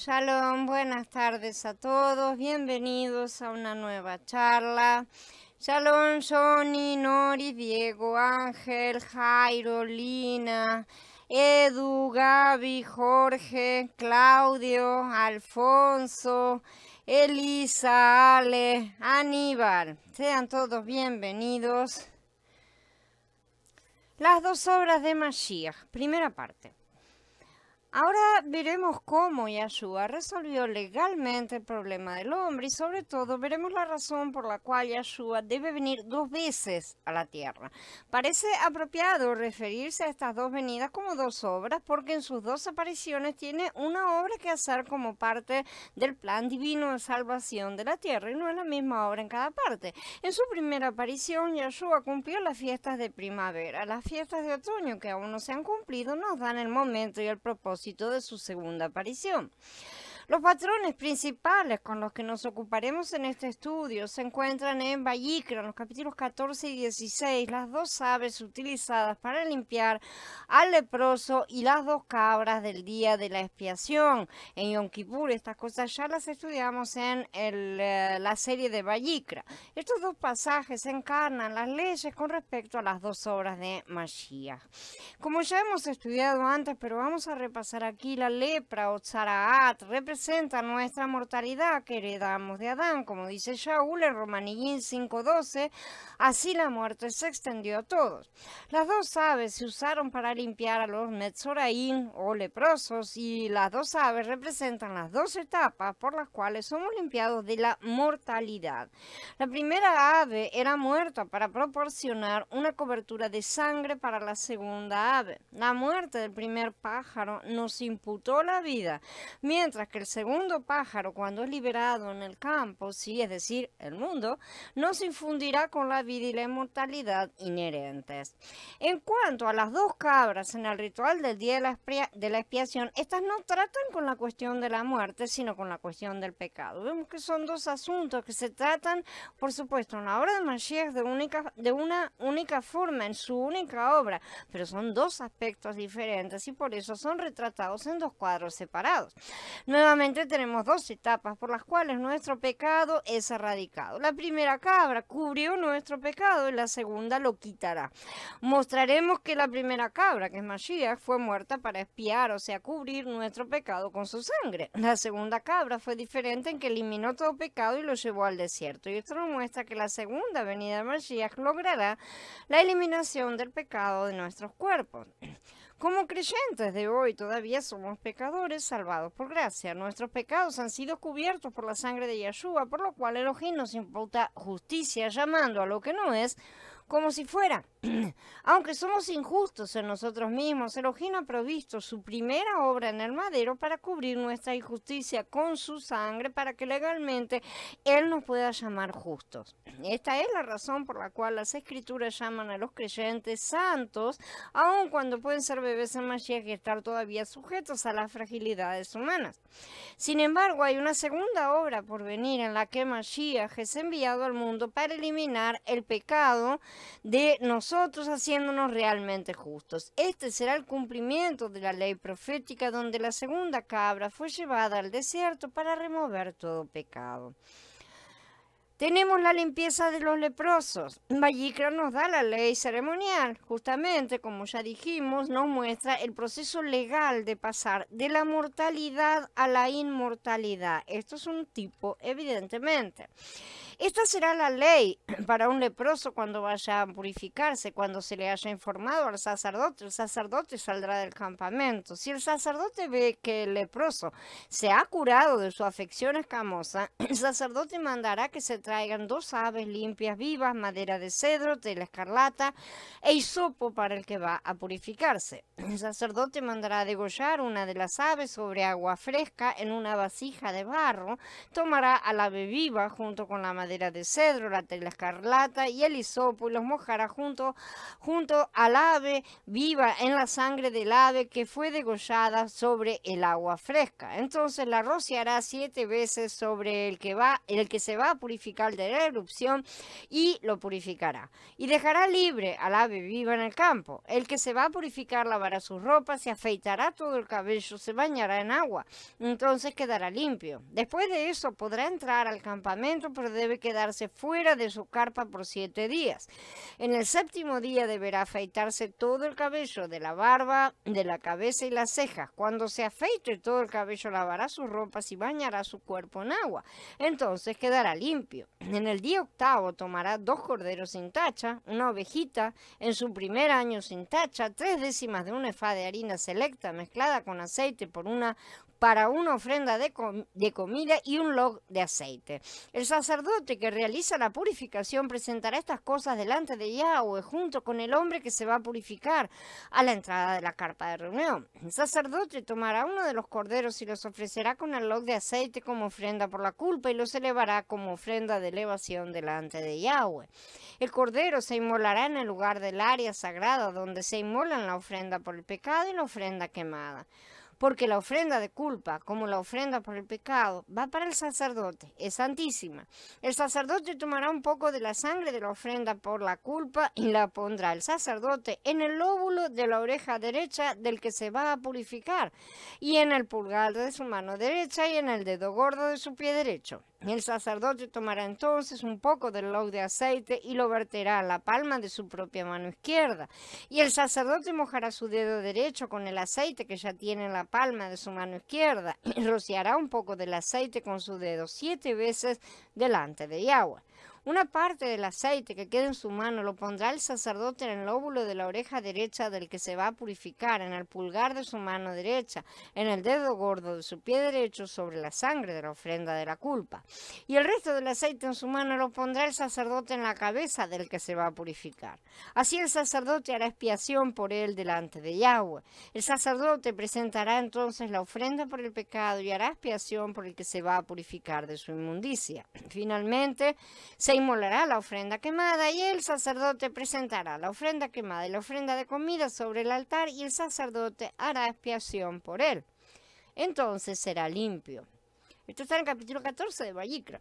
Shalom, buenas tardes a todos, bienvenidos a una nueva charla. Shalom, Johnny, Nori, Diego, Ángel, Jairo, Lina, Edu, Gaby, Jorge, Claudio, Alfonso, Elisa, Ale, Aníbal. Sean todos bienvenidos. Las dos obras de Mashiach, primera parte. Ahora veremos cómo Yahshua resolvió legalmente el problema del hombre y sobre todo veremos la razón por la cual Yahshua debe venir dos veces a la tierra. Parece apropiado referirse a estas dos venidas como dos obras porque en sus dos apariciones tiene una obra que hacer como parte del plan divino de salvación de la tierra y no es la misma obra en cada parte. En su primera aparición Yahshua cumplió las fiestas de primavera. Las fiestas de otoño que aún no se han cumplido nos dan el momento y el propósito de su segunda aparición. Los patrones principales con los que nos ocuparemos en este estudio se encuentran en Vayikra, en los capítulos 14 y 16, las dos aves utilizadas para limpiar al leproso y las dos cabras del día de la expiación. En Yom Kippur estas cosas ya las estudiamos en la serie de Vayikra. Estos dos pasajes encarnan las leyes con respecto a las dos obras de Mashiach. Como ya hemos estudiado antes, pero vamos a repasar aquí, la lepra o tzaraat representa nuestra mortalidad que heredamos de Adán, como dice Shaul en Romanillín 5:12, así la muerte se extendió a todos. Las dos aves se usaron para limpiar a los Metzoraín o leprosos y las dos aves representan las dos etapas por las cuales somos limpiados de la mortalidad. La primera ave era muerta para proporcionar una cobertura de sangre para la segunda ave. La muerte del primer pájaro nos imputó la vida, mientras que el segundo pájaro, cuando es liberado en el campo, sí, es decir, el mundo, nos infundirá con la vida y la inmortalidad inherentes. En cuanto a las dos cabras en el ritual del día de la expiación, estas no tratan con la cuestión de la muerte, sino con la cuestión del pecado. Vemos que son dos asuntos que se tratan, por supuesto, en la obra de Mashiach de una única forma, en su única obra, pero son dos aspectos diferentes y por eso son retratados en dos cuadros separados. Nuevamente tenemos dos etapas por las cuales nuestro pecado es erradicado. La primera cabra cubrió nuestro pecado y la segunda lo quitará. Mostraremos que la primera cabra, que es Mashiach, fue muerta para expiar, o sea, cubrir nuestro pecado con su sangre. La segunda cabra fue diferente en que eliminó todo pecado y lo llevó al desierto. Y esto nos muestra que la segunda venida de Mashiach logrará la eliminación del pecado de nuestros cuerpos. Como creyentes de hoy todavía somos pecadores salvados por gracia. Nuestros pecados han sido cubiertos por la sangre de Yahshua, por lo cual Elohim nos imputa justicia, llamando a lo que no es como si fuera. Aunque somos injustos en nosotros mismos, Elohim ha provisto su primera obra en el madero para cubrir nuestra injusticia con su sangre, para que legalmente Él nos pueda llamar justos. Esta es la razón por la cual las Escrituras llaman a los creyentes santos, aun cuando pueden ser bebés en Mashiach y estar todavía sujetos a las fragilidades humanas. Sin embargo, hay una segunda obra por venir en la que Mashiach es enviado al mundo para eliminar el pecado de nosotros, haciéndonos realmente justos. Este será el cumplimiento de la ley profética, donde la segunda cabra fue llevada al desierto para remover todo pecado. Tenemos la limpieza de los leprosos. Vayikra nos da la ley ceremonial. Justamente, como ya dijimos, nos muestra el proceso legal de pasar de la mortalidad a la inmortalidad. Esto es un tipo, evidentemente. Esta será la ley para un leproso cuando vaya a purificarse, cuando se le haya informado al sacerdote. El sacerdote saldrá del campamento. Si el sacerdote ve que el leproso se ha curado de su afección escamosa, el sacerdote mandará que se traigan dos aves limpias vivas, madera de cedro, tela escarlata e hisopo para el que va a purificarse. El sacerdote mandará degollar una de las aves sobre agua fresca en una vasija de barro, tomará al ave viva junto con la madera madera de cedro, la tela escarlata y el hisopo, y los mojará junto al ave viva en la sangre del ave que fue degollada sobre el agua fresca. Entonces la rociará 7 veces sobre el que se va a purificar de la erupción y lo purificará. Y dejará libre al ave viva en el campo. El que se va a purificar lavará sus ropas, se afeitará todo el cabello, se bañará en agua. Entonces quedará limpio. Después de eso podrá entrar al campamento, pero debe quedarse fuera de su carpa por 7 días. En el 7º día deberá afeitarse todo el cabello de la barba, de la cabeza y las cejas. Cuando se afeite todo el cabello, lavará sus ropas y bañará su cuerpo en agua. Entonces quedará limpio. En el día 8º tomará 2 corderos sin tacha, una ovejita en su primer año sin tacha, 3/10 de un efá de harina selecta mezclada con aceite para una ofrenda de comida y un log de aceite. El sacerdote que realiza la purificación presentará estas cosas delante de Yahweh junto con el hombre que se va a purificar a la entrada de la carpa de reunión. El sacerdote tomará uno de los corderos y los ofrecerá con el log de aceite como ofrenda por la culpa y los elevará como ofrenda de elevación delante de Yahweh. El cordero se inmolará en el lugar del área sagrada donde se inmolan la ofrenda por el pecado y la ofrenda quemada. Porque la ofrenda de culpa, como la ofrenda por el pecado, va para el sacerdote, es santísima. El sacerdote tomará un poco de la sangre de la ofrenda por la culpa y la pondrá el sacerdote en el lóbulo de la oreja derecha del que se va a purificar, y en el pulgar de su mano derecha y en el dedo gordo de su pie derecho. El sacerdote tomará entonces un poco del log de aceite y lo verterá en la palma de su propia mano izquierda. Y el sacerdote mojará su dedo derecho con el aceite que ya tiene en la palma de su mano izquierda y rociará un poco del aceite con su dedo 7 veces delante de Yahweh. Una parte del aceite que quede en su mano lo pondrá el sacerdote en el lóbulo de la oreja derecha del que se va a purificar, en el pulgar de su mano derecha, en el dedo gordo de su pie derecho, sobre la sangre de la ofrenda de la culpa. Y el resto del aceite en su mano lo pondrá el sacerdote en la cabeza del que se va a purificar. Así el sacerdote hará expiación por él delante de Yahweh. El sacerdote presentará entonces la ofrenda por el pecado y hará expiación por el que se va a purificar de su inmundicia. Finalmente, se inmolará la ofrenda quemada y el sacerdote presentará la ofrenda quemada y la ofrenda de comida sobre el altar y el sacerdote hará expiación por él. Entonces será limpio. Esto está en el capítulo 14 de Vayikra.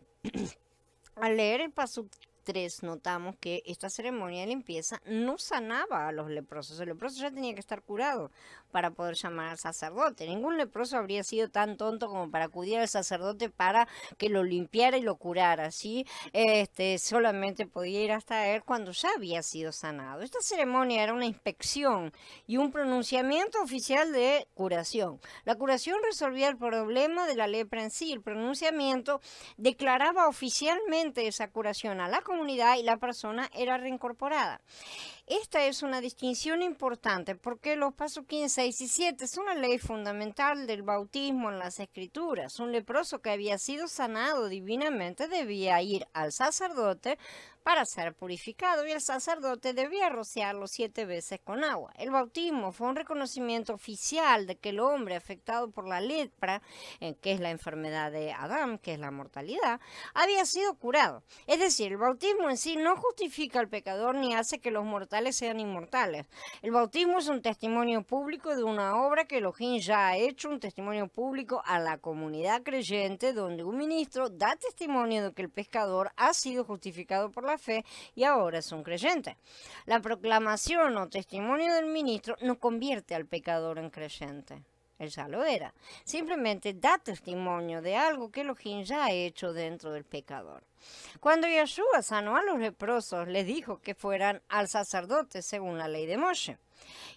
Al leer el pasuk 3 notamos que esta ceremonia de limpieza no sanaba a los leprosos. El leproso ya tenía que estar curado para poder llamar al sacerdote. Ningún leproso habría sido tan tonto como para acudir al sacerdote para que lo limpiara y lo curara. ¿Sí? Solamente podía ir hasta él cuando ya había sido sanado. Esta ceremonia era una inspección y un pronunciamiento oficial de curación. La curación resolvía el problema de la lepra en sí. El pronunciamiento declaraba oficialmente esa curación a la comunidad y la persona era reincorporada. Esta es una distinción importante porque los pasuquín 6 y 7 es una ley fundamental del bautismo en las escrituras. Un leproso que había sido sanado divinamente debía ir al sacerdote para ser purificado y el sacerdote debía rociarlo 7 veces con agua. El bautismo fue un reconocimiento oficial de que el hombre afectado por la lepra, que es la enfermedad de Adán, que es la mortalidad, había sido curado. Es decir, el bautismo en sí no justifica al pecador ni hace que los mortales sean inmortales. El bautismo es un testimonio público de una obra que Elohim ya ha hecho, un testimonio público a la comunidad creyente, donde un ministro da testimonio de que el pecador ha sido justificado por la fe y ahora es un creyente. La proclamación o testimonio del ministro no convierte al pecador en creyente. Él ya lo era. Simplemente da testimonio de algo que Elohim ya ha hecho dentro del pecador. Cuando Yeshua sanó a los leprosos, les dijo que fueran al sacerdote según la ley de Moshe.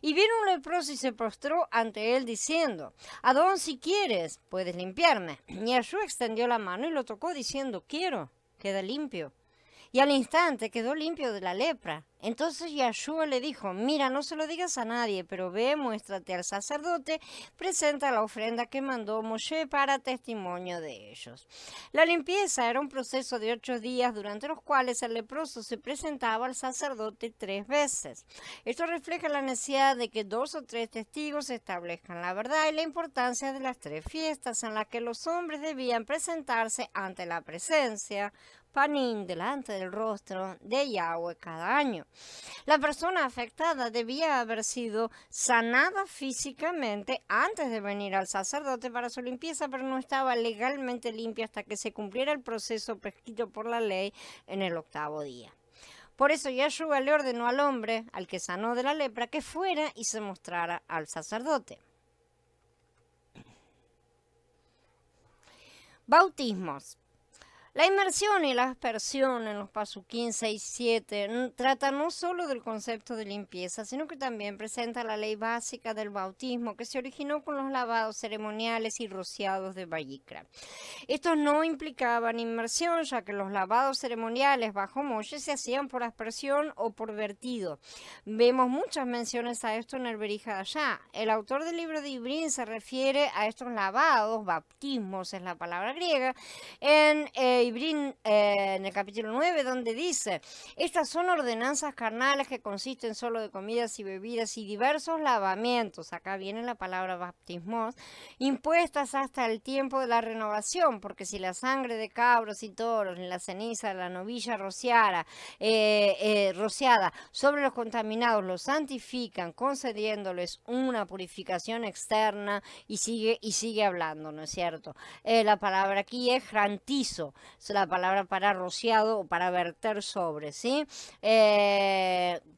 Y vino un leproso y se postró ante él diciendo: Adón, si quieres, puedes limpiarme. Y Yeshua extendió la mano y lo tocó diciendo: quiero, queda limpio. Y al instante quedó limpio de la lepra. Entonces Yeshua le dijo: mira, no se lo digas a nadie, pero ve, muéstrate al sacerdote, presenta la ofrenda que mandó Moshe para testimonio de ellos. La limpieza era un proceso de 8 días durante los cuales el leproso se presentaba al sacerdote 3 veces. Esto refleja la necesidad de que 2 o 3 testigos establezcan la verdad y la importancia de las 3 fiestas en las que los hombres debían presentarse ante la presencia Panim, delante del rostro de Yahweh cada año. La persona afectada debía haber sido sanada físicamente antes de venir al sacerdote para su limpieza, pero no estaba legalmente limpia hasta que se cumpliera el proceso prescrito por la ley en el 8º día. Por eso Yahshua le ordenó al hombre, al que sanó de la lepra, que fuera y se mostrara al sacerdote. Bautismos. La inmersión y la aspersión en los pasuquín 6 y 7 trata no solo del concepto de limpieza, sino que también presenta la ley básica del bautismo que se originó con los lavados ceremoniales y rociados de Vayikra. Estos no implicaban inmersión, ya que los lavados ceremoniales bajo Moshe se hacían por aspersión o por vertido. Vemos muchas menciones a esto en el Berija Allá. El autor del libro de Ibrín se refiere a estos lavados, bautismos es la palabra griega, en Ibrín, en el capítulo 9, donde dice: estas son ordenanzas carnales que consisten solo de comidas y bebidas y diversos lavamientos, acá viene la palabra bautismos, impuestas hasta el tiempo de la renovación, porque si la sangre de cabros y toros, ni la ceniza de la novilla rociada sobre los contaminados los santifican, concediéndoles una purificación externa, y sigue hablando, ¿no es cierto? La palabra aquí es grantizo, es la palabra para rociado o para verter sobre, ¿sí?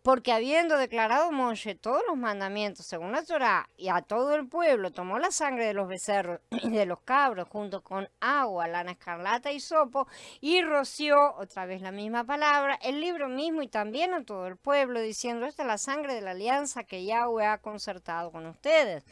Porque habiendo declarado Moshe todos los mandamientos según la Torá, y a todo el pueblo tomó la sangre de los becerros y de los cabros junto con agua, lana escarlata y hisopo, y roció, otra vez la misma palabra, el libro mismo y también a todo el pueblo, diciendo: esta es la sangre de la alianza que Yahweh ha concertado con ustedes.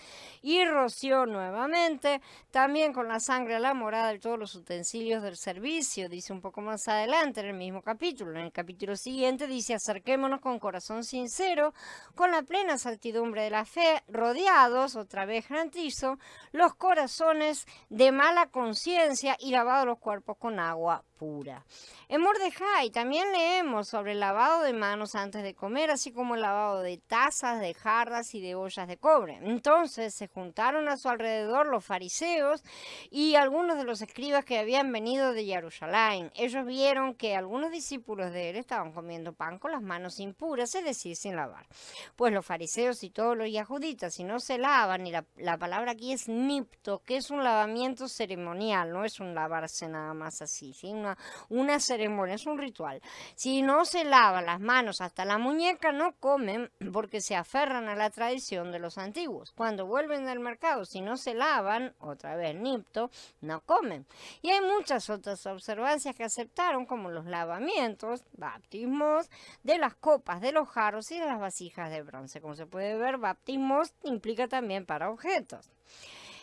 Y roció nuevamente también con la sangre a la morada de todos los utensilios del servicio, dice un poco más adelante en el mismo capítulo. En el capítulo siguiente dice: acerquémonos con corazón sincero, con la plena certidumbre de la fe, rodeados, otra vez grantizo, los corazones de mala conciencia y lavados los cuerpos con agua pura. En Mordejai también leemos sobre el lavado de manos antes de comer, así como el lavado de tazas, de jarras y de ollas de cobre. Entonces se juntaron a su alrededor los fariseos y algunos de los escribas que habían venido de Jerusalén. Ellos vieron que algunos discípulos de él estaban comiendo pan con las manos impuras, es decir, sin lavar. Pues los fariseos y todos los yahuditas, si no se lavan, y la palabra aquí es nipto, que es un lavamiento ceremonial, no es un lavarse nada más así, ¿sí? Una ceremonia, es un ritual. Si no se lavan las manos hasta la muñeca, no comen, porque se aferran a la tradición de los antiguos. Cuando vuelven del mercado, si no se lavan, otra vez nipto, no comen. Y hay muchas otras observancias que aceptaron, como los lavamientos, bautismos, de las copas, de los jarros y de las vasijas de bronce. Como se puede ver, bautismos implica también para objetos.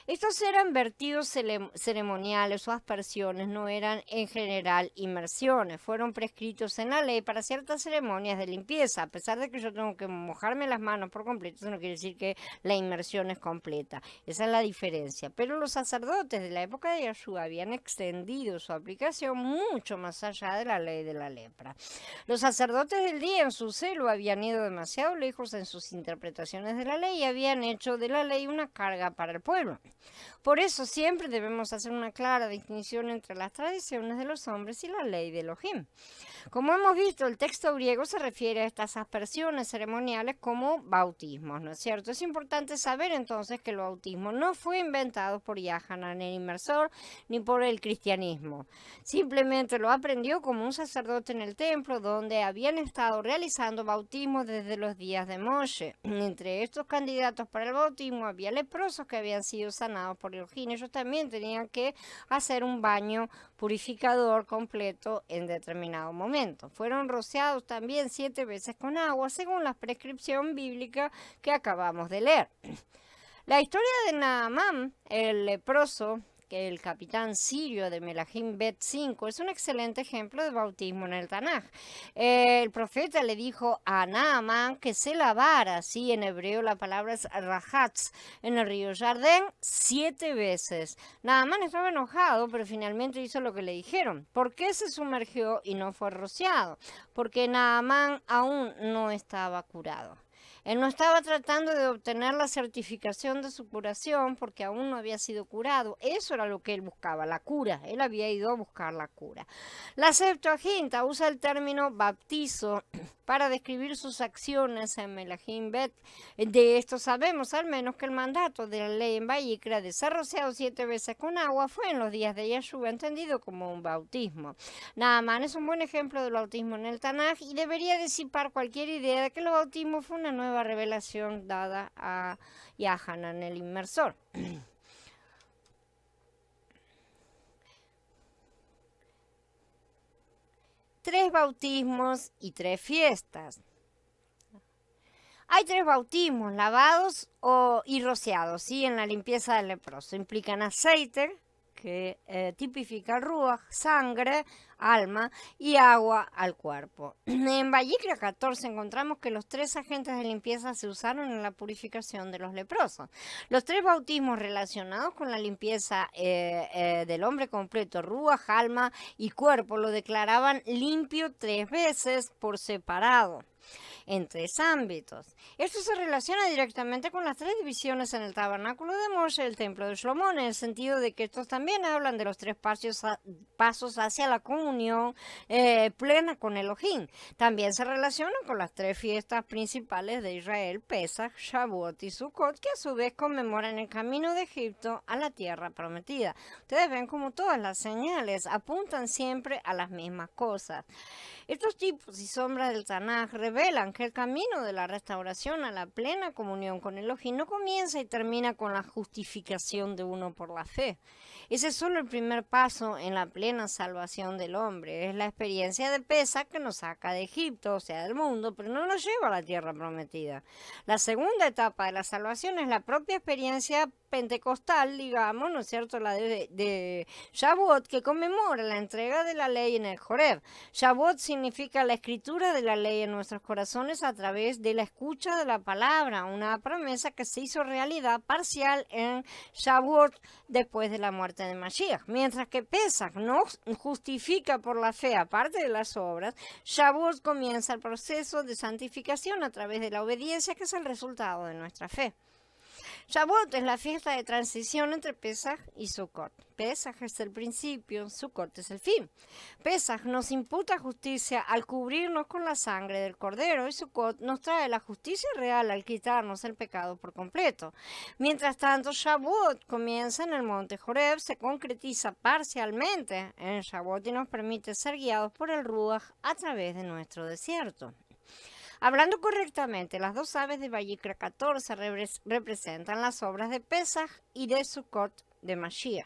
Estos eran vertidos ceremoniales o aspersiones, no eran en general inmersiones. Fueron prescritos en la ley para ciertas ceremonias de limpieza. A pesar de que yo tengo que mojarme las manos por completo, eso no quiere decir que la inmersión es completa. Esa es la diferencia. Pero los sacerdotes de la época de Yahshua habían extendido su aplicación mucho más allá de la ley de la lepra. Los sacerdotes del día, en su celo, habían ido demasiado lejos en sus interpretaciones de la ley y habían hecho de la ley una carga para el pueblo. Por eso siempre debemos hacer una clara distinción entre las tradiciones de los hombres y la ley de Elohim. Como hemos visto, el texto griego se refiere a estas aspersiones ceremoniales como bautismos, ¿no es cierto? Es importante saber entonces que el bautismo no fue inventado por Yahanan el inmersor ni por el cristianismo. Simplemente lo aprendió como un sacerdote en el templo, donde habían estado realizando bautismos desde los días de Moshe. Entre estos candidatos para el bautismo había leprosos que habían sido sanados por Elohim. Ellos también tenían que hacer un baño purificador completo en determinado momento. Fueron rociados también 7 veces con agua, según la prescripción bíblica que acabamos de leer. La historia de Naamán, el leproso, que el capitán sirio de Melahim Bet 5, es un excelente ejemplo de bautismo en el Tanaj. El profeta le dijo a Naamán que se lavara, sí, en hebreo la palabra es rahatz, en el río Jardén 7 veces. Naamán estaba enojado, pero finalmente hizo lo que le dijeron. ¿Por qué se sumergió y no fue rociado? Porque Naamán aún no estaba curado. Él no estaba tratando de obtener la certificación de su curación porque aún no había sido curado. Eso era lo que él buscaba, la cura. Él había ido a buscar la cura. La Septuaginta usa el término baptizo para describir sus acciones en Melahim Bet. De esto sabemos al menos que el mandato de la ley en Vayikra de ser rociado 7 veces con agua fue en los días de Yeshua entendido como un bautismo. Naaman es un buen ejemplo del bautismo en el Tanaj y debería disipar cualquier idea de que el bautismo fue una nueva revelación dada a Yahanan el inmersor. Tres bautismos y 3 fiestas. Hay 3 bautismos, lavados y rociados, ¿sí? En la limpieza del leproso. Implican aceite, que tipifica el ruaj, sangre, alma y agua al cuerpo. En Vayikra 14 encontramos que los 3 agentes de limpieza se usaron en la purificación de los leprosos. Los 3 bautismos relacionados con la limpieza del hombre completo, ruaj, alma y cuerpo, lo declaraban limpio 3 veces por separado, en 3 ámbitos. Esto se relaciona directamente con las 3 divisiones en el tabernáculo de Moshe y el templo de Shlomo, en el sentido de que estos también hablan de los 3 pasos hacia la comunión plena con Elohim. También se relacionan con las 3 fiestas principales de Israel, Pesach, Shavuot y Sukkot, que a su vez conmemoran el camino de Egipto a la tierra prometida. Ustedes ven como todas las señales apuntan siempre a las mismas cosas. Estos tipos y sombras del Tanaj revelan que el camino de la restauración a la plena comunión con Elohim no comienza y termina con la justificación de uno por la fe. Ese es solo el primer paso en la plena salvación del hombre. Es la experiencia de Pesach que nos saca de Egipto, o sea, del mundo, pero no nos lleva a la tierra prometida. La segunda etapa de la salvación es la propia experiencia pentecostal, digamos, ¿no es cierto?, la de Shavuot, que conmemora la entrega de la ley en el Joreb. Shavuot significa la escritura de la ley en nuestros corazones a través de la escucha de la palabra, una promesa que se hizo realidad parcial en Shavuot después de la muerte de Mashiach. Mientras que Pesach no justifica por la fe aparte de las obras, Shavuot comienza el proceso de santificación a través de la obediencia, que es el resultado de nuestra fe. Shavuot es la fiesta de transición entre Pesach y Sukkot. Pesach es el principio, Sukkot es el fin. Pesach nos imputa justicia al cubrirnos con la sangre del cordero y Sukkot nos trae la justicia real al quitarnos el pecado por completo. Mientras tanto, Shavuot comienza en el monte Joreb, se concretiza parcialmente en Shavuot y nos permite ser guiados por el Ruach a través de nuestro desierto. Hablando correctamente, las 2 aves de Vayikra 14 representan las obras de Pesach y de Sukkot de Mashiach.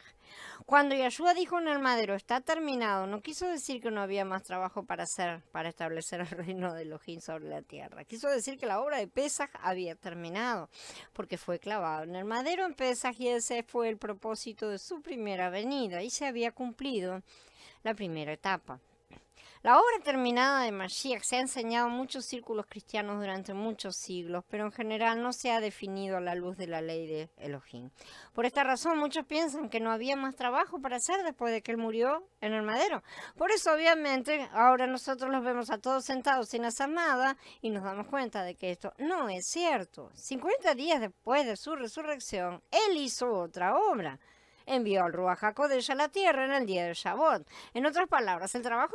Cuando Yeshua dijo en el madero, está terminado, no quiso decir que no había más trabajo para hacer, para establecer el reino de Elohim sobre la tierra. Quiso decir que la obra de Pesach había terminado, porque fue clavado en el madero en Pesach y ese fue el propósito de su primera venida y se había cumplido la primera etapa. La obra terminada de Mashiach se ha enseñado en muchos círculos cristianos durante muchos siglos, pero en general no se ha definido a la luz de la ley de Elohim. Por esta razón, muchos piensan que no había más trabajo para hacer después de que él murió en el madero. Por eso, obviamente, ahora nosotros los vemos a todos sentados sin hacer nada y nos damos cuenta de que esto no es cierto. 50 días después de su resurrección, él hizo otra obra. Envió al Ruach HaKodesh a la tierra en el día de Shavuot. En otras palabras, el trabajo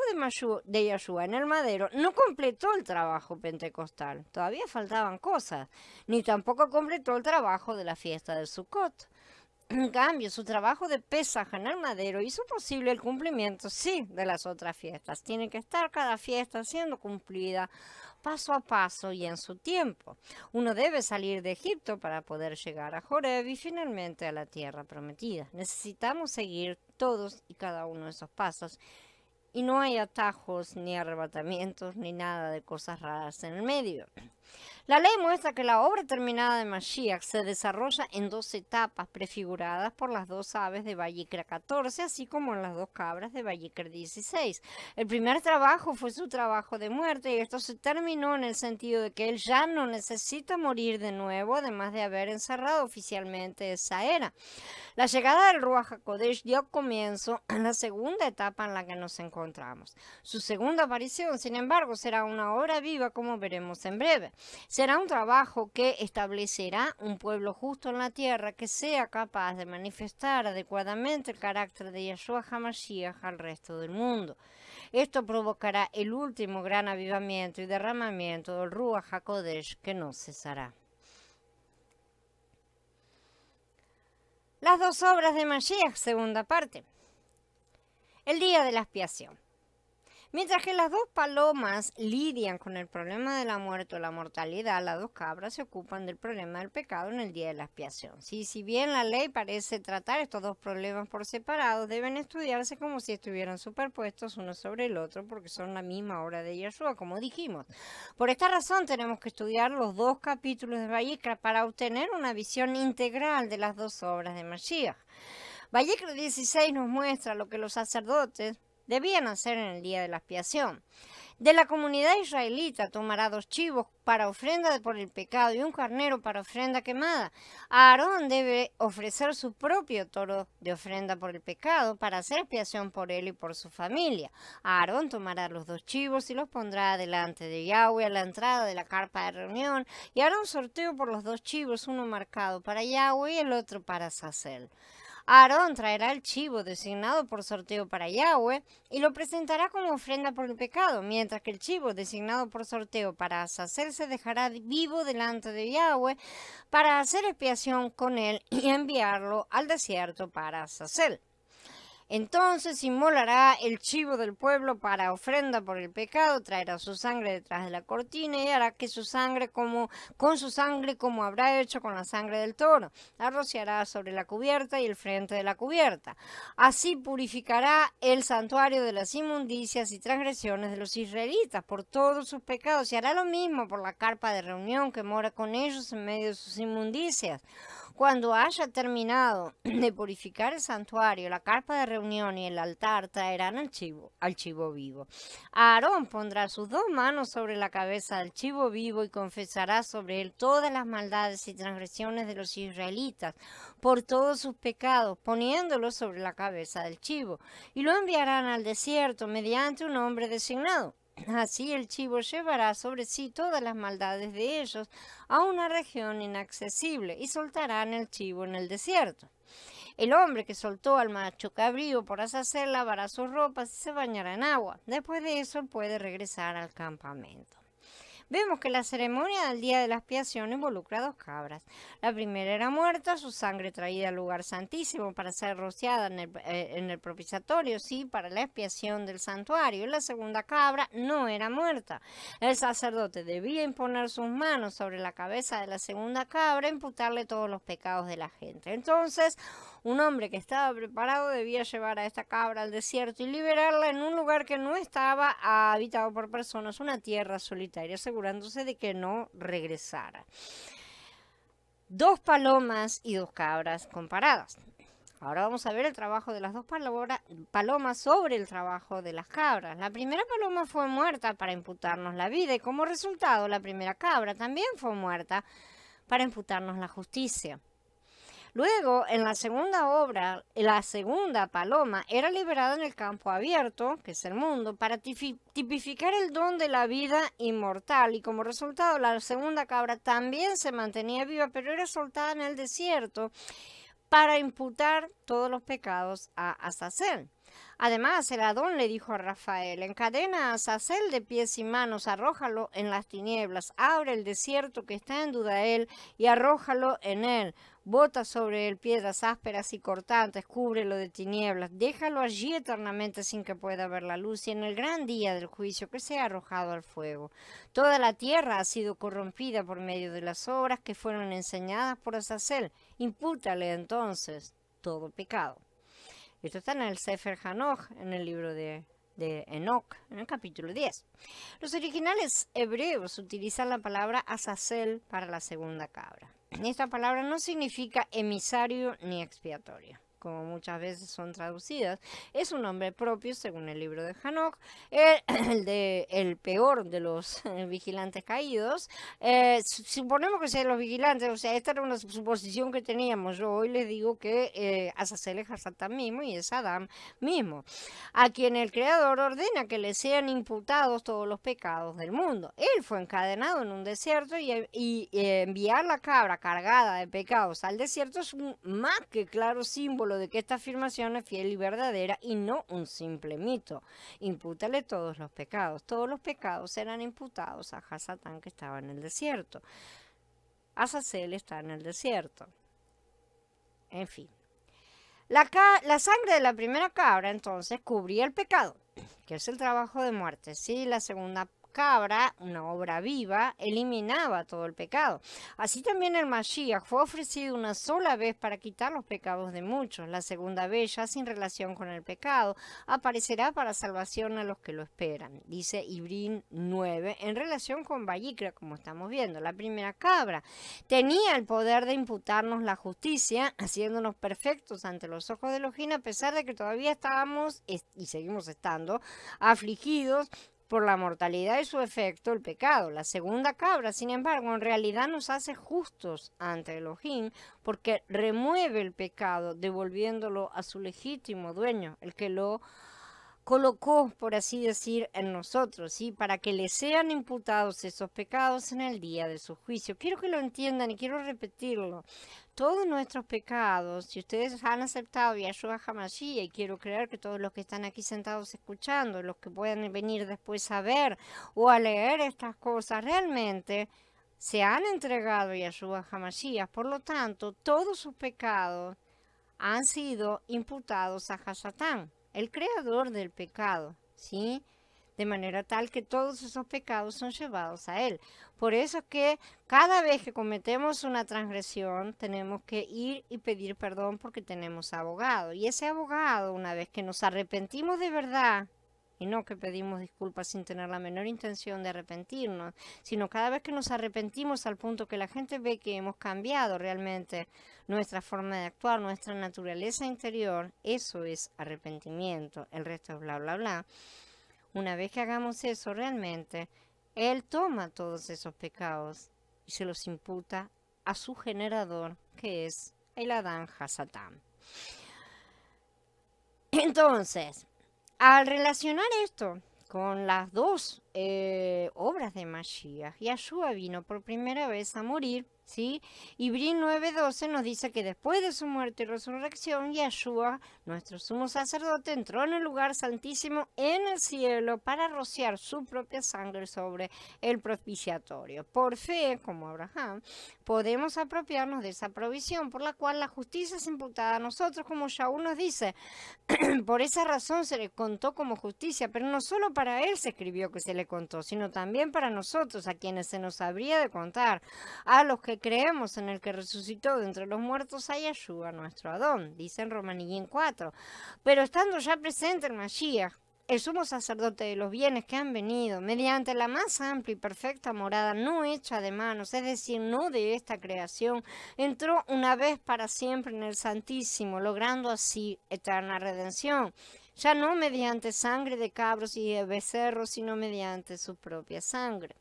de Yeshua en el madero no completó el trabajo pentecostal. Todavía faltaban cosas. Ni tampoco completó el trabajo de la fiesta de Sukkot. En cambio, su trabajo de Pesaj en el madero hizo posible el cumplimiento, sí, de las otras fiestas. Tiene que estar cada fiesta siendo cumplida paso a paso y en su tiempo. Uno debe salir de Egipto para poder llegar a Joreb y finalmente a la tierra prometida. Necesitamos seguir todos y cada uno de esos pasos y no hay atajos ni arrebatamientos ni nada de cosas raras en el medio. La ley muestra que la obra terminada de Mashiach se desarrolla en 2 etapas prefiguradas por las 2 aves de Vayikra 14, así como en las 2 cabras de Vayikra 16. El primer trabajo fue su trabajo de muerte y esto se terminó en el sentido de que él ya no necesita morir de nuevo, además de haber encerrado oficialmente esa era. La llegada del Ruach HaKodesh dio comienzo a la segunda etapa en la que nos encontramos. Su segunda aparición, sin embargo, será una obra viva como veremos en breve. Será un trabajo que establecerá un pueblo justo en la tierra que sea capaz de manifestar adecuadamente el carácter de Yeshua HaMashiach al resto del mundo. Esto provocará el último gran avivamiento y derramamiento del Ruach HaKodesh que no cesará. Las dos obras de Mashiach, segunda parte. El día de la expiación. Mientras que las dos palomas lidian con el problema de la muerte o la mortalidad, las dos cabras se ocupan del problema del pecado en el día de la expiación. Si bien la ley parece tratar estos dos problemas por separado, deben estudiarse como si estuvieran superpuestos uno sobre el otro, porque son la misma obra de Yeshua, como dijimos. Por esta razón tenemos que estudiar los dos capítulos de Vayikra para obtener una visión integral de las dos obras de Mashiach. Vayikra 16 nos muestra lo que los sacerdotes debían hacer en el día de la expiación. De la comunidad israelita tomará 2 chivos para ofrenda por el pecado y un carnero para ofrenda quemada. Aarón debe ofrecer su propio toro de ofrenda por el pecado para hacer expiación por él y por su familia. Aarón tomará los 2 chivos y los pondrá delante de Yahweh a la entrada de la carpa de reunión y hará un sorteo por los 2 chivos, uno marcado para Yahweh y el otro para Azazel. Aarón traerá el chivo designado por sorteo para Yahweh y lo presentará como ofrenda por el pecado, mientras que el chivo designado por sorteo para Azazel se dejará vivo delante de Yahweh para hacer expiación con él y enviarlo al desierto para Azazel. Entonces inmolará el chivo del pueblo para ofrenda por el pecado, traerá su sangre detrás de la cortina y hará que su sangre con su sangre como habrá hecho con la sangre del toro. La rociará sobre la cubierta y el frente de la cubierta. Así purificará el santuario de las inmundicias y transgresiones de los israelitas por todos sus pecados y hará lo mismo por la carpa de reunión que mora con ellos en medio de sus inmundicias. Cuando haya terminado de purificar el santuario, la carpa de reunión y el altar, traerán al chivo vivo. Aarón pondrá sus 2 manos sobre la cabeza del chivo vivo y confesará sobre él todas las maldades y transgresiones de los israelitas por todos sus pecados, poniéndolo sobre la cabeza del chivo, y lo enviarán al desierto mediante un hombre designado. Así el chivo llevará sobre sí todas las maldades de ellos a una región inaccesible y soltarán el chivo en el desierto. El hombre que soltó al macho cabrío por Azazel lavará sus ropas y se bañará en agua. Después de eso él puede regresar al campamento. Vemos que la ceremonia del día de la expiación involucra 2 cabras. La primera era muerta, su sangre traída al lugar santísimo para ser rociada en el propiciatorio, sí, para la expiación del santuario. La segunda cabra no era muerta. El sacerdote debía imponer sus manos sobre la cabeza de la segunda cabra e imputarle todos los pecados de la gente. Entonces, un hombre que estaba preparado debía llevar a esta cabra al desierto y liberarla en un lugar que no estaba habitado por personas, una tierra solitaria, asegurándose de que no regresara. 2 palomas y 2 cabras comparadas. Ahora vamos a ver el trabajo de las 2 palomas sobre el trabajo de las cabras. La primera paloma fue muerta para imputarnos la vida y como resultado la primera cabra también fue muerta para imputarnos la justicia. Luego, en la segunda obra, la segunda paloma era liberada en el campo abierto, que es el mundo, para tipificar el don de la vida inmortal. Y como resultado, la segunda cabra también se mantenía viva, pero era soltada en el desierto para imputar todos los pecados a Azazel. Además, el Adón le dijo a Rafael: encadena a Azazel de pies y manos, arrójalo en las tinieblas, abre el desierto que está en duda él y arrójalo en él. Bota sobre él piedras ásperas y cortantes, cúbrelo de tinieblas, déjalo allí eternamente sin que pueda ver la luz y en el gran día del juicio que sea arrojado al fuego. Toda la tierra ha sido corrompida por medio de las obras que fueron enseñadas por Azazel. Impútale entonces todo pecado. Esto está en el Sefer Hanoch, en el libro de Enoch, en el capítulo 10. Los originales hebreos utilizan la palabra Azazel para la segunda cabra. Esta palabra no significa emisario ni expiatorio, como muchas veces son traducidas, es un nombre propio según el libro de Hanoch, el peor de los vigilantes caídos. Suponemos que sean los vigilantes, o sea, esta era una suposición que teníamos. Yo hoy les digo que Azazel es Hasatán mismo y es Adán mismo, a quien el Creador ordena que le sean imputados todos los pecados del mundo. Él fue encadenado en un desierto y enviar la cabra cargada de pecados al desierto es un más que claro símbolo de que esta afirmación es fiel y verdadera y no un simple mito. Impútale todos los pecados. Todos los pecados eran imputados a Hasatán, que estaba en el desierto. Azazel está en el desierto. En fin. La sangre de la primera cabra entonces cubría el pecado, que es el trabajo de muerte. Sí, la segunda cabra, una obra viva, eliminaba todo el pecado. Así también el Mashiach fue ofrecido una sola vez para quitar los pecados de muchos. La segunda vez, ya sin relación con el pecado, aparecerá para salvación a los que lo esperan. Dice Ibrín 9, en relación con Vayikra, como estamos viendo. La primera cabra tenía el poder de imputarnos la justicia, haciéndonos perfectos ante los ojos de Elohim, a pesar de que todavía estábamos, y seguimos estando, afligidos por la mortalidad y su efecto, el pecado. La segunda cabra, sin embargo, en realidad nos hace justos ante Elohim porque remueve el pecado, devolviéndolo a su legítimo dueño, el que lo colocó, por así decir, en nosotros, ¿sí? Para que le sean imputados esos pecados en el día de su juicio. Quiero que lo entiendan y quiero repetirlo. Todos nuestros pecados, si ustedes han aceptado Yahshua HaMashiach, y quiero creer que todos los que están aquí sentados escuchando, los que puedan venir después a ver o a leer estas cosas, realmente se han entregado a Yahshua HaMashiach. Por lo tanto, todos sus pecados han sido imputados a Hasatán, el creador del pecado, ¿sí? De manera tal que todos esos pecados son llevados a él. Por eso es que cada vez que cometemos una transgresión, tenemos que ir y pedir perdón porque tenemos abogado. Y ese abogado, una vez que nos arrepentimos de verdad, y no que pedimos disculpas sin tener la menor intención de arrepentirnos, sino cada vez que nos arrepentimos al punto que la gente ve que hemos cambiado realmente nuestra forma de actuar, nuestra naturaleza interior, eso es arrepentimiento. El resto es bla, bla, bla. Una vez que hagamos eso realmente, Él toma todos esos pecados y se los imputa a su generador, que es el Adán Hasatán. Entonces, al relacionar esto con las dos obras de Mashiach, Yahshua vino por primera vez a morir, ¿sí? Ibrín 9:12 nos dice que después de su muerte y resurrección, Yahshua, nuestro sumo sacerdote, entró en el lugar santísimo en el cielo para rociar su propia sangre sobre el propiciatorio. Por fe, como Abraham, podemos apropiarnos de esa provisión por la cual la justicia es imputada a nosotros, como Shaul nos dice. Por esa razón se le contó como justicia, pero no solo para él se escribió que se le contó, sino también para nosotros, a quienes se nos habría de contar, a los que creemos en el que resucitó de entre los muertos a Yahshua, nuestro Adón, dice en Romanillín 4. Pero estando ya presente el Mashiach, el sumo sacerdote de los bienes que han venido, mediante la más amplia y perfecta morada no hecha de manos, es decir, no de esta creación, entró una vez para siempre en el Santísimo, logrando así eterna redención, ya no mediante sangre de cabros y de becerros, sino mediante su propia sangre.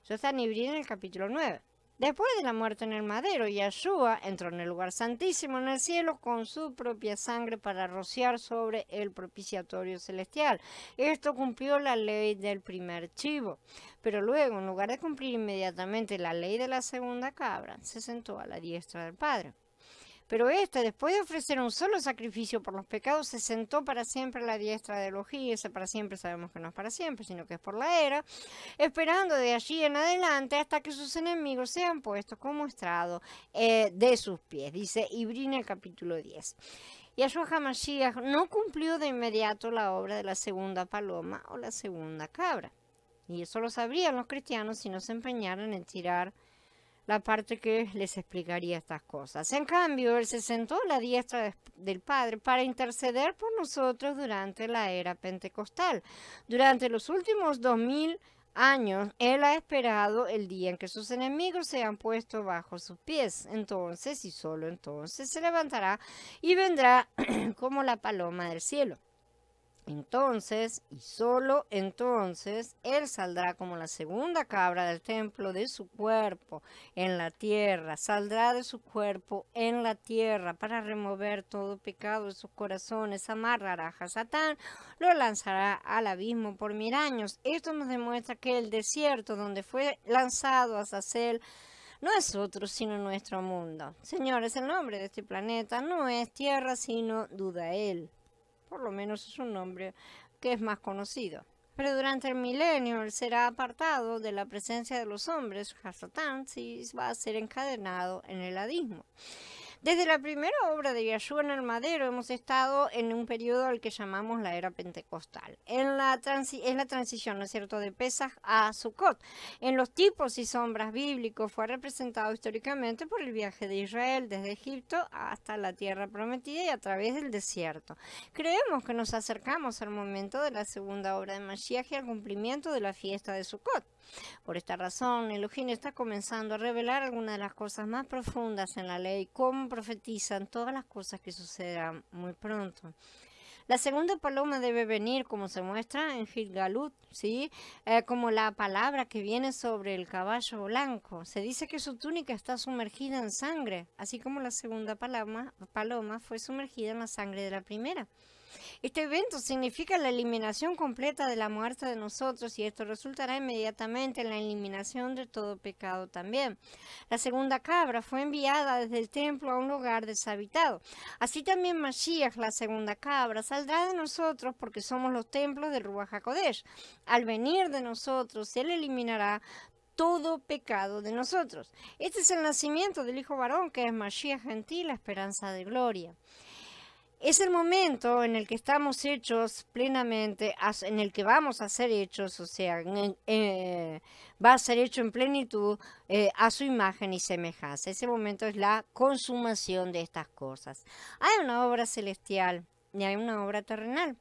Eso está en Ibrín en el capítulo 9. Después de la muerte en el madero, Yahshua entró en el lugar santísimo en el cielo con su propia sangre para rociar sobre el propiciatorio celestial. Esto cumplió la ley del primer chivo. Pero luego, en lugar de cumplir inmediatamente la ley de la segunda cabra, se sentó a la diestra del Padre. Pero después de ofrecer un solo sacrificio por los pecados, se sentó para siempre a la diestra de Elohim. Ese para siempre sabemos que no es para siempre, sino que es por la era, esperando de allí en adelante hasta que sus enemigos sean puestos como estrado de sus pies. Dice Ibrín el capítulo 10. Yahshua HaMashiach no cumplió de inmediato la obra de la segunda paloma o la segunda cabra. Y eso lo sabrían los cristianos si no se empeñaran en tirar la parte que les explicaría estas cosas. En cambio, él se sentó a la diestra del Padre para interceder por nosotros durante la era pentecostal. Durante los últimos 2000 años él ha esperado el día en que sus enemigos sean puestos bajo sus pies. Entonces, y solo entonces, se levantará y vendrá como la paloma del cielo. Entonces, y solo entonces, él saldrá como la segunda cabra del templo de su cuerpo en la tierra. Saldrá de su cuerpo en la tierra para remover todo pecado de sus corazones. Amarrará a Satán, lo lanzará al abismo por 1000 años. Esto nos demuestra que el desierto donde fue lanzado Azazel no es otro sino nuestro mundo. Señores, el nombre de este planeta no es tierra sino Dudael. Por lo menos es un nombre que es más conocido. Pero durante el milenio él será apartado de la presencia de los hombres, Satán, sí va a ser encadenado en el abismo. Desde la primera obra de Yeshua en el madero hemos estado en un periodo al que llamamos la era pentecostal. Es la transición, ¿no es cierto?, de Pesaj a Sukkot. En los tipos y sombras bíblicos fue representado históricamente por el viaje de Israel desde Egipto hasta la tierra prometida y a través del desierto. Creemos que nos acercamos al momento de la segunda obra de Mashiach y al cumplimiento de la fiesta de Sukkot. Por esta razón, Elohim está comenzando a revelar algunas de las cosas más profundas en la ley, como profetizan todas las cosas que sucederán muy pronto. La segunda paloma debe venir, como se muestra en Gilgalut, ¿sí? Como la palabra que viene sobre el caballo blanco. Se dice que su túnica está sumergida en sangre, así como la segunda paloma fue sumergida en la sangre de la primera. Este evento significa la eliminación completa de la muerte de nosotros y esto resultará inmediatamente en la eliminación de todo pecado también. La segunda cabra fue enviada desde el templo a un lugar deshabitado. Así también Mashiach, la segunda cabra, saldrá de nosotros porque somos los templos del Ruach HaKodesh. Al venir de nosotros, él eliminará todo pecado de nosotros. Este es el nacimiento del Hijo varón, que es Mashiach gentil, la esperanza de gloria. Es el momento en el que estamos hechos plenamente, en el que vamos a ser hechos, o sea, va a ser hecho en plenitud a su imagen y semejanza. Ese momento es la consumación de estas cosas. Hay una obra celestial y hay una obra terrenal.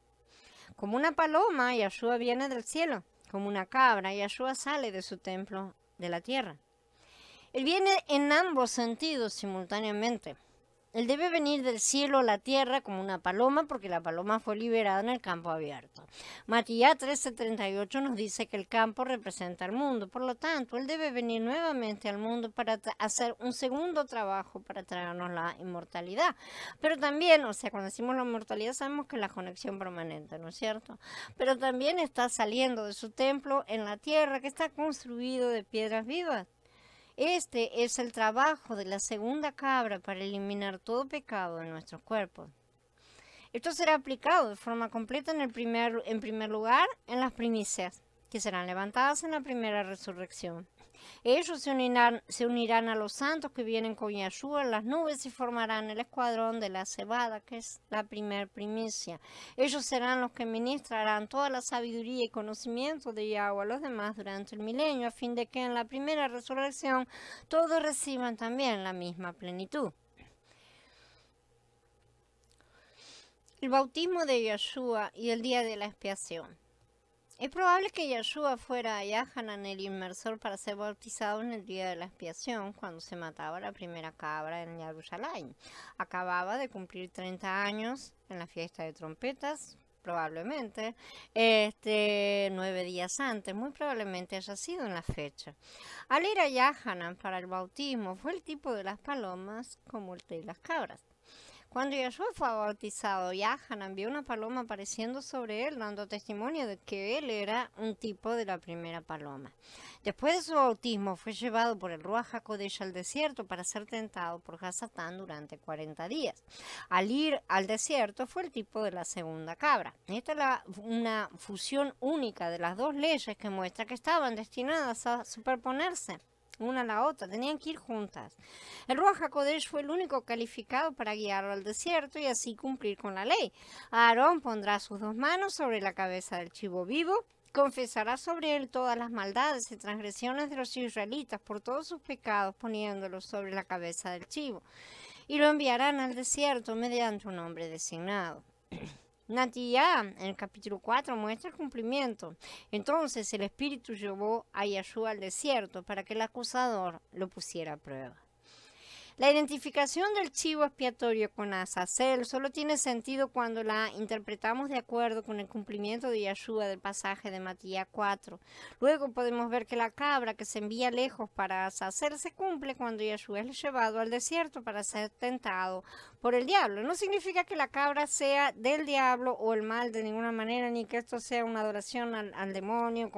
Como una paloma, Yeshua viene del cielo. Como una cabra, Yeshua sale de su templo de la tierra. Él viene en ambos sentidos simultáneamente. Él debe venir del cielo a la tierra como una paloma, porque la paloma fue liberada en el campo abierto. Matías 13:38 nos dice que el campo representa al mundo. Por lo tanto, él debe venir nuevamente al mundo para hacer un segundo trabajo para traernos la inmortalidad. Pero también, o sea, cuando decimos la inmortalidad sabemos que es la conexión permanente, ¿no es cierto? Pero también está saliendo de su templo en la tierra, que está construido de piedras vivas. Este es el trabajo de la segunda cabra para eliminar todo pecado de nuestros cuerpos. Esto será aplicado de forma completa en primer lugar en las primicias, que serán levantadas en la primera resurrección. Ellos se unirán a los santos que vienen con Yeshua en las nubes y formarán el escuadrón de la cebada, que es la primer primicia. Ellos serán los que ministrarán toda la sabiduría y conocimiento de Yahweh a los demás durante el milenio, a fin de que en la primera resurrección todos reciban también la misma plenitud. El bautismo de Yeshua y el día de la expiación. Es probable que Yeshua fuera a Yahanan el inmersor para ser bautizado en el día de la expiación, cuando se mataba la primera cabra en Jerusalén. Acababa de cumplir 30 años en la fiesta de trompetas, probablemente, 9 días antes, muy probablemente haya sido en la fecha. Al ir a Yahanan para el bautismo, fue el tipo de las palomas como el de las cabras. Cuando Yeshua fue bautizado, Yahanan vio una paloma apareciendo sobre él, dando testimonio de que él era un tipo de la primera paloma. Después de su bautismo, fue llevado por el Ruach HaKodesh al desierto para ser tentado por Satán durante 40 días. Al ir al desierto, fue el tipo de la segunda cabra. Esta es una fusión única de las dos leyes que muestra que estaban destinadas a superponerse una a la otra, tenían que ir juntas. El Ruach HaKodesh fue el único calificado para guiarlo al desierto y así cumplir con la ley. Aarón pondrá sus 2 manos sobre la cabeza del chivo vivo, confesará sobre él todas las maldades y transgresiones de los israelitas por todos sus pecados, poniéndolos sobre la cabeza del chivo, y lo enviarán al desierto mediante un hombre designado. Natiyah, en el capítulo 4, muestra el cumplimiento. Entonces el Espíritu llevó a Yahshua al desierto para que el acusador lo pusiera a prueba. La identificación del chivo expiatorio con Azazel solo tiene sentido cuando la interpretamos de acuerdo con el cumplimiento de Yahshua del pasaje de Mattías 4. Luego podemos ver que la cabra que se envía lejos para Azazel se cumple cuando Yahshua es llevado al desierto para ser tentado por el diablo. No significa que la cabra sea del diablo o el mal de ninguna manera, ni que esto sea una adoración al demonio,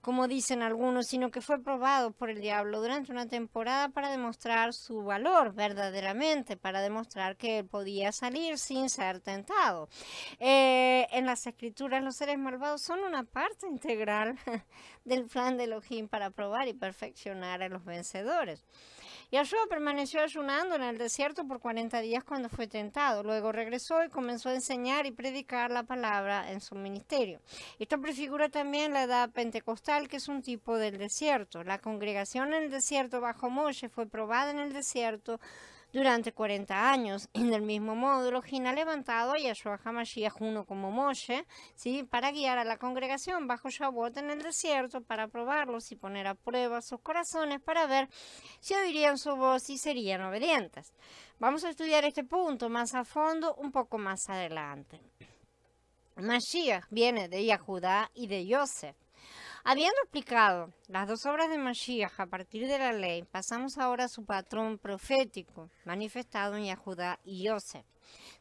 como dicen algunos, sino que fue probado por el diablo durante una temporada para demostrar su valor verdaderamente, para demostrar que él podía salir sin ser tentado. En las escrituras los seres malvados son una parte integral del plan de Elohim para probar y perfeccionar a los vencedores. Yahshua permaneció ayunando en el desierto por 40 días cuando fue tentado. Luego regresó y comenzó a enseñar y predicar la palabra en su ministerio. Esto prefigura también la edad pentecostal, que es un tipo del desierto. La congregación en el desierto bajo Moshe fue probada en el desierto durante 40 años. Y del mismo modo, Elohim ha levantado a Yahshua HaMashiach uno como Moshe, ¿sí?, para guiar a la congregación bajo Shavuot en el desierto, para probarlos y poner a prueba sus corazones para ver si oirían su voz y serían obedientes. Vamos a estudiar este punto más a fondo un poco más adelante. Mashiach viene de Yahudá y de Yosef. Habiendo explicado las dos obras de Mashiach a partir de la ley, pasamos ahora a su patrón profético, manifestado en Yahudá y Yosef.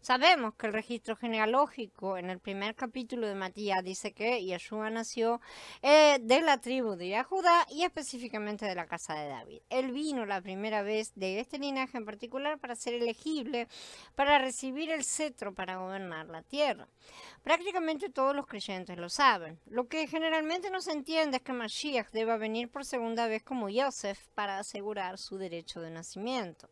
Sabemos que el registro genealógico en el primer capítulo de Mattías dice que Yahshua nació de la tribu de Yahudá y específicamente de la casa de David. Él vino la primera vez de este linaje en particular para ser elegible, para recibir el cetro para gobernar la tierra. Prácticamente todos los creyentes lo saben. Lo que generalmente no se entiende es que Mashiach deba venir por segunda vez como Yosef para asegurar su derecho de nacimiento.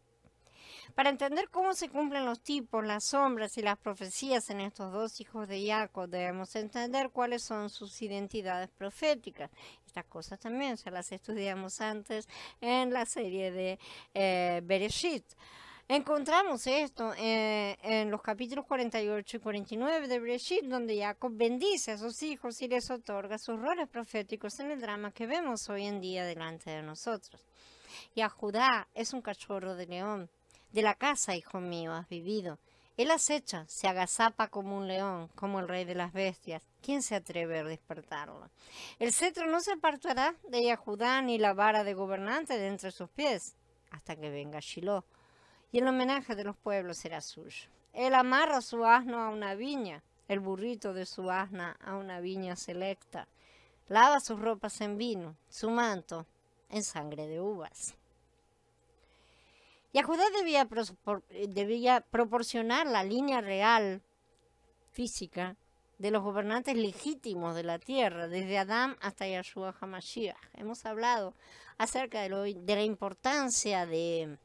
Para entender cómo se cumplen los tipos, las sombras y las profecías en estos dos hijos de Jacob, debemos entender cuáles son sus identidades proféticas. Estas cosas también se las estudiamos antes en la serie de Bereshit. Encontramos esto en los capítulos 48 y 49 de Bereshit, donde Jacob bendice a sus hijos y les otorga sus roles proféticos en el drama que vemos hoy en día delante de nosotros. Yahudá es un cachorro de león. De la casa, hijo mío, has vivido. Él acecha, se agazapa como un león, como el rey de las bestias. ¿Quién se atreve a despertarlo? El cetro no se apartará de Yahudá, ni la vara de gobernante de entre sus pies, hasta que venga Shiloh, y el homenaje de los pueblos será suyo. Él amarra su asno a una viña, el burrito de su asna a una viña selecta. Lava sus ropas en vino, su manto en sangre de uvas. Yahudá debía proporcionar la línea real física de los gobernantes legítimos de la tierra, desde Adán hasta Yahshua HaMashiach. Hemos hablado acerca de la importancia de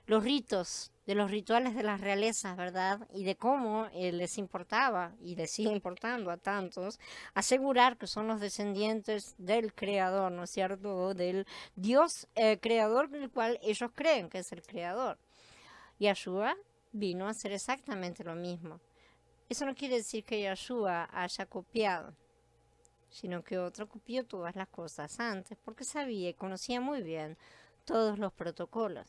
los ritos, de los rituales de las realezas, ¿verdad? Y de cómo les importaba, y les sigue importando a tantos, asegurar que son los descendientes del Creador, ¿no es cierto? Del Dios Creador del cual ellos creen que es el Creador. Yahshua vino a hacer exactamente lo mismo. Eso no quiere decir que Yahshua haya copiado, sino que otro copió todas las cosas antes, porque sabía y conocía muy bien todos los protocolos.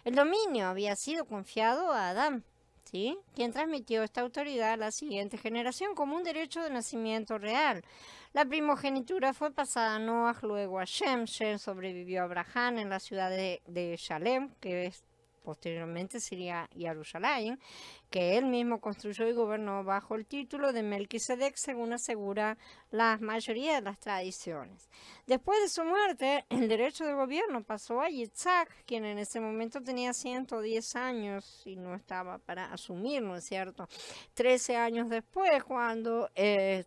El dominio había sido confiado a Adán, ¿sí?, quien transmitió esta autoridad a la siguiente generación como un derecho de nacimiento real. La primogenitura fue pasada a Noah, luego a Shem. Shem sobrevivió a Abraham en la ciudad de Shalem, que posteriormente sería Jerusalén, que él mismo construyó y gobernó bajo el título de Melquisedec, según asegura la mayoría de las tradiciones. Después de su muerte, el derecho de gobierno pasó a Yitzhak, quien en ese momento tenía 110 años y no estaba para asumir, ¿no es cierto? 13 años después, cuando él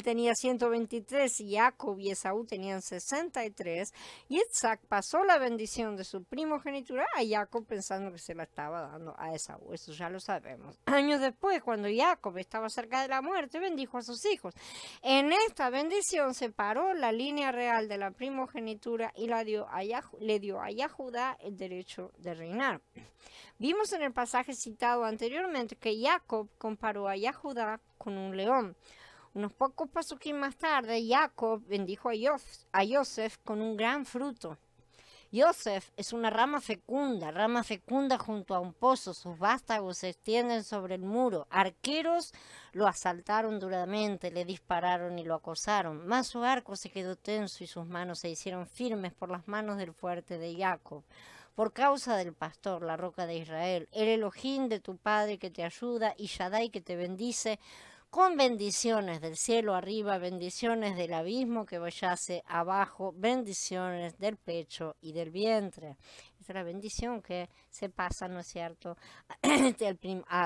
tenía 123 y Jacob y Esaú tenían 63, Yitzhak pasó la bendición de su primogenitura a Jacob pensando que se la estaba dando a Esaú. Eso ya lo sabemos. Años después, cuando Jacob estaba cerca de la muerte, bendijo a sus hijos. En esta bendición separó la línea real de la primogenitura y le dio a Judá el derecho de reinar. Vimos en el pasaje citado anteriormente que Jacob comparó a Judá con un león. Unos pocos pasuquín más tarde, Jacob bendijo a Yosef con un gran fruto. Yosef es una rama fecunda junto a un pozo. Sus vástagos se extienden sobre el muro. Arqueros lo asaltaron duramente, le dispararon y lo acosaron. Mas su arco se quedó tenso y sus manos se hicieron firmes por las manos del fuerte de Jacob. Por causa del pastor, la roca de Israel, el Elohim de tu padre que te ayuda y Shaddai que te bendice, con bendiciones del cielo arriba, bendiciones del abismo que yace abajo, bendiciones del pecho y del vientre. Esa es la bendición que se pasa, ¿no es cierto?, de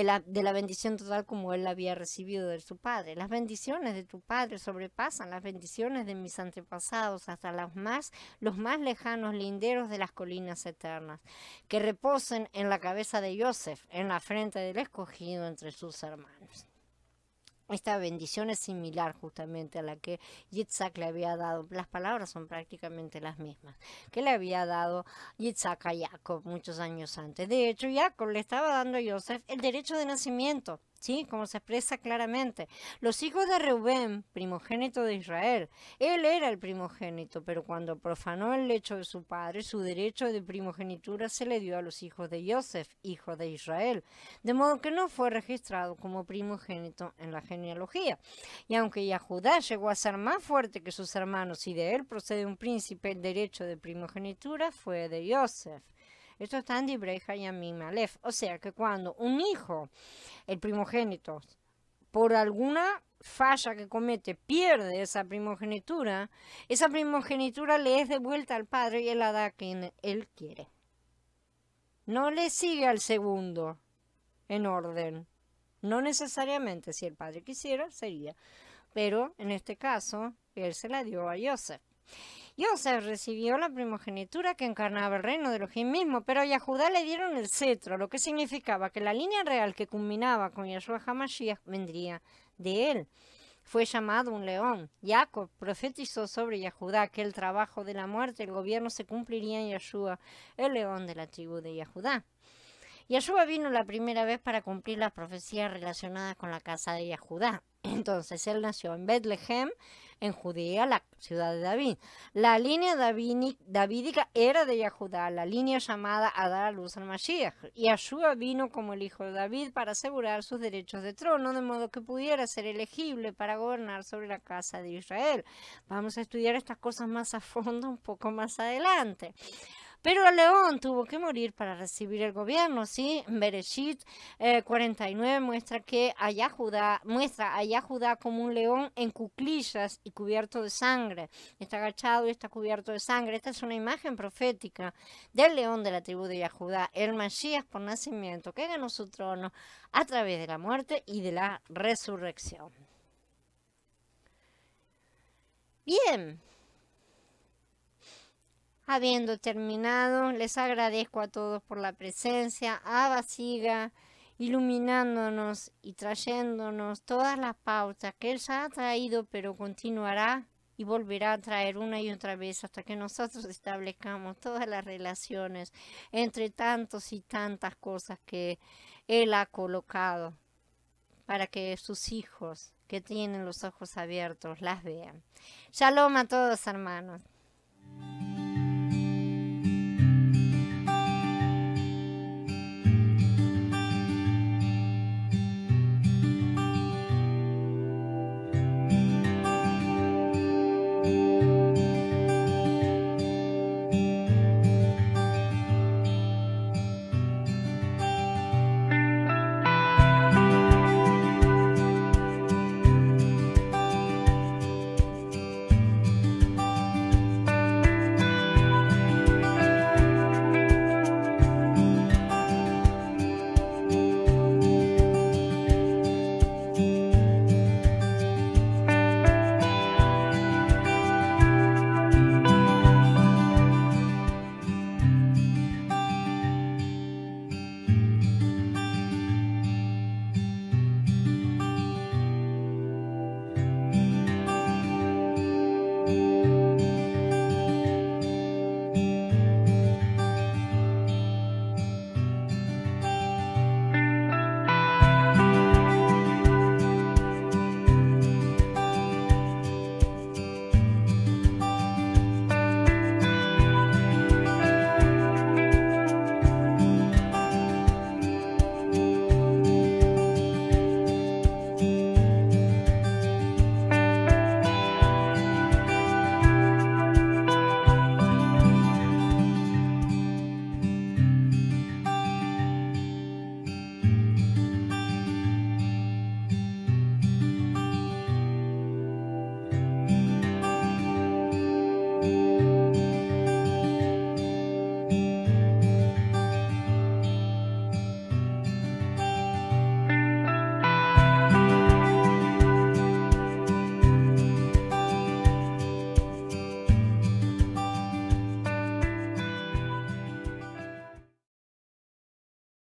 la bendición total como él la había recibido de su padre. Las bendiciones de tu padre sobrepasan las bendiciones de mis antepasados hasta los más lejanos linderos de las colinas eternas, que reposen en la cabeza de Yosef, en la frente del escogido entre sus hermanos. Esta bendición es similar justamente a la que Yitzhak le había dado. Las palabras son prácticamente las mismas que le había dado Yitzhak a Jacob muchos años antes. De hecho, Jacob le estaba dando a Yosef el derecho de nacimiento, ¿sí? Como se expresa claramente. Los hijos de Reubén, primogénito de Israel, él era el primogénito, pero cuando profanó el lecho de su padre, su derecho de primogenitura se le dio a los hijos de Yosef, hijo de Israel, de modo que no fue registrado como primogénito en la genealogía. Y aunque Judá llegó a ser más fuerte que sus hermanos y de él procede un príncipe, el derecho de primogenitura fue de Yosef. Esto está en Divrei Hayamim Aleph. O sea que cuando un hijo, el primogénito, por alguna falla que comete, pierde esa primogenitura le es devuelta al padre y él la da a quien él quiere. No le sigue al segundo en orden. No necesariamente, si el padre quisiera, sería. Pero en este caso, él se la dio a Yosef. Yosef recibió la primogenitura que encarnaba el reino de Elohim mismo, pero a Judá le dieron el cetro, lo que significaba que la línea real que culminaba con Yeshua HaMashiach vendría de él. Fue llamado un león. Jacob profetizó sobre Judá que el trabajo de la muerte, el gobierno se cumpliría en Yeshua, el león de la tribu de Judá. Yeshua vino la primera vez para cumplir las profecías relacionadas con la casa de Judá. Entonces él nació en Betlehem, en Judea, la ciudad de David. La línea davídica era de Judá, la línea llamada a dar a luz al Mashiach. Y Yeshua vino como el hijo de David para asegurar sus derechos de trono, de modo que pudiera ser elegible para gobernar sobre la casa de Israel. Vamos a estudiar estas cosas más a fondo un poco más adelante. Pero el león tuvo que morir para recibir el gobierno, ¿sí? Bereshit 49 muestra a Judá como un león en cuclillas y cubierto de sangre. Está agachado y está cubierto de sangre. Esta es una imagen profética del león de la tribu de Judá, el Mashiach por nacimiento, que ganó su trono a través de la muerte y de la resurrección. Bien. Habiendo terminado, les agradezco a todos por la presencia. Abba siga iluminándonos y trayéndonos todas las pautas que Él ya ha traído, pero continuará y volverá a traer una y otra vez hasta que nosotros establezcamos todas las relaciones entre tantos y tantas cosas que Él ha colocado para que sus hijos que tienen los ojos abiertos las vean. Shalom a todos, hermanos.